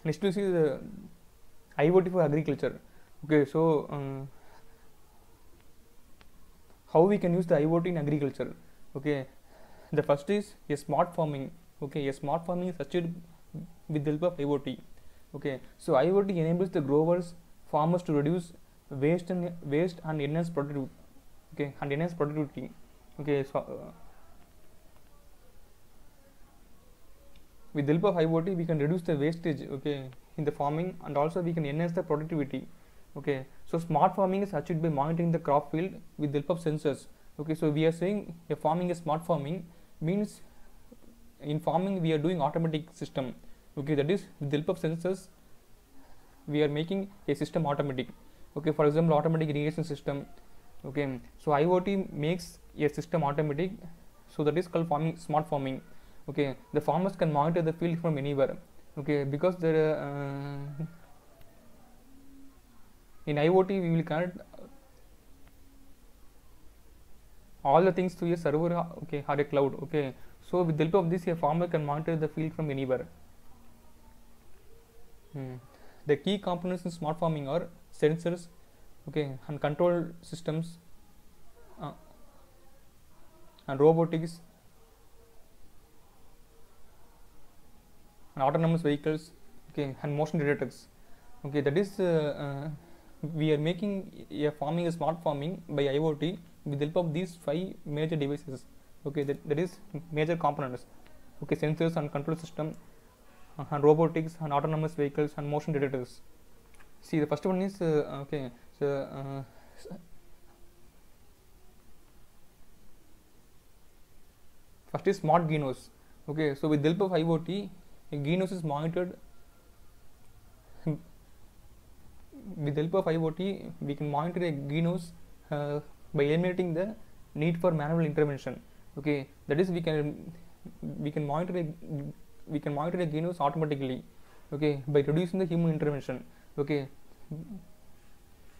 Next we see the IoT for agriculture. Okay, so how we can use the IoT in agriculture? Okay, the first is a smart farming. Okay, a smart farming is achieved with the help of IoT. Okay, so IoT enables the growers, farmers to reduce waste and enhance productivity. Okay, and enhance productivity. Okay, so with the help of IoT, we can reduce the wastage. Okay, in the farming, and also we can enhance the productivity. Okay, so smart farming is achieved by monitoring the crop field with the help of sensors. Okay, so we are saying a farming is smart farming means in farming we are doing automatic system. Okay, that is with the help of sensors we are making a system automatic. Okay, for example, automatic irrigation system. Okay, so IoT makes a system automatic, so that is called farming, smart farming. Okay, the farmers can monitor the field from anywhere. Okay, because there in IoT we will connect all the things to a server, okay, or a cloud. Okay, so with the help of this, a farmer can monitor the field from anywhere. The key components in smart farming are sensors, okay, and control systems, and robotics, and autonomous vehicles, okay, and motion detectors. Okay, that is we are making a farming, a smart farming by IoT with the help of these 5 major devices. Okay, that is major components. Okay, sensors and control system, and robotics and autonomous vehicles and motion detectors. See, the first one is okay. So first is smart greenhouse. Okay, so with the help of IoT, a greenhouse is monitored. With the help of IoT, we can monitor a greenhouse by eliminating the need for manual intervention. Okay, that is we can monitor a greenhouse automatically. Okay, by reducing the human intervention. Okay,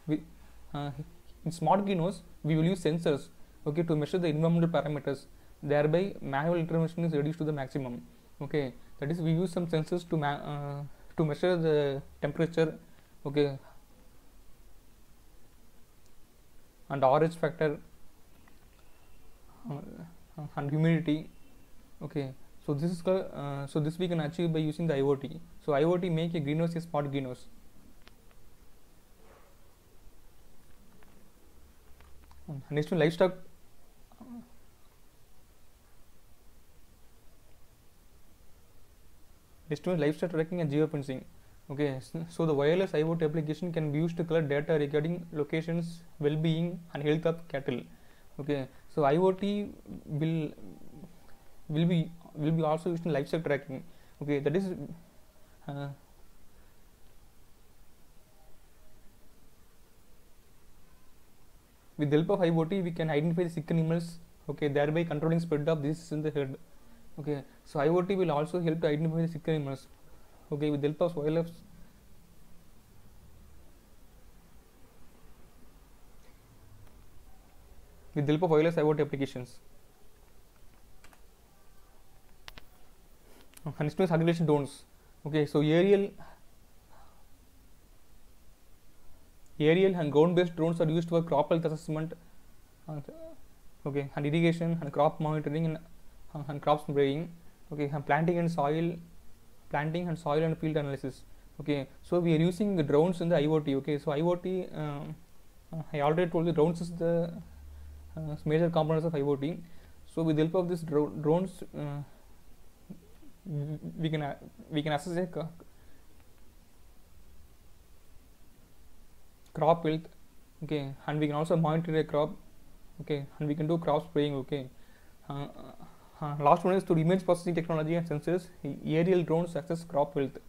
in smart greenhouse we will use sensors. Okay, to measure the environmental parameters. Thereby, manual intervention is reduced to the maximum. Okay, that is we use some sensors to measure the temperature. Okay, and RH factor and humidity. Okay, so this is so this we can achieve by using the IoT. So IoT make a greenhouse a smart greenhouse. Next to livestock. Next to livestock tracking and geofencing. Okay, so the wireless IoT application can be used to collect data regarding locations, well-being, and health of cattle. Okay, so IoT will be also used in livestock tracking. Okay, that is with the help of IoT we can identify the sick animals. Okay, thereby controlling spread of disease in the herd. Okay, so IoT will also help to identify the sick animals. Okay, with the help of wireless. With the help of wireless IoT applications. Next is aggregation drones. Okay, so aerial and ground-based drones are used for crop health assessment. Okay, and irrigation and crop monitoring and crop spraying. Okay, and planting and soil and field analysis. Okay, so we are using the drones in the IoT. Okay, so IoT, I already told you drones is the major components of IoT. So with the help of this drones, we can assess a crop health. Okay, and we can also monitor a crop. Okay, and we can do crop spraying. Okay. Last one is through image processing technology and sensors, aerial drones access crop health.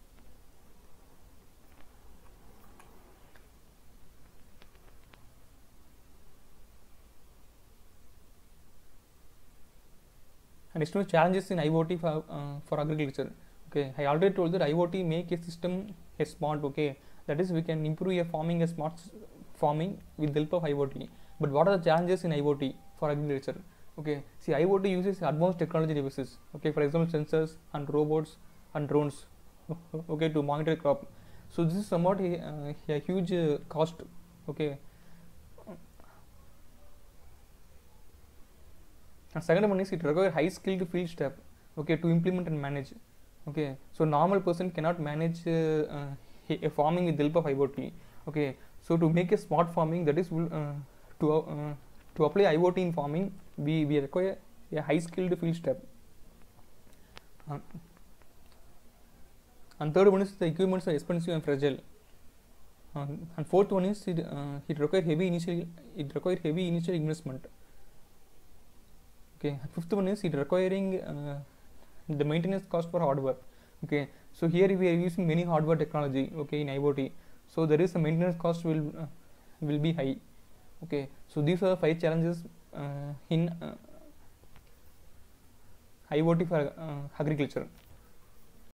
And next one, challenges in IoT for agriculture. Okay, I already told that IoT make a system a smart. Okay, that is we can improve a smart farming with the help of IoT. But what are the challenges in IoT for agriculture? Okay, see, IoT uses advanced technology devices. Okay, for example, sensors and robots and drones. okay, to monitor crop. So this is somewhat a huge cost. Okay. And second one is it requires high skilled field staff, okay, to implement and manage. Okay, so normal person cannot manage a farming with the help of IoT. Okay, so to make a smart farming, that is to apply IoT in farming, we require a high skilled field staff. And third one is the equipments are expensive and fragile. And fourth one is it requires heavy initial investment. Okay, fifth one is it requiring the maintenance cost for hardware. Okay, so here we are using many hardware technology, okay, in IoT, so there is a maintenance cost will be high. Okay, so these are 5 challenges in IoT for agriculture.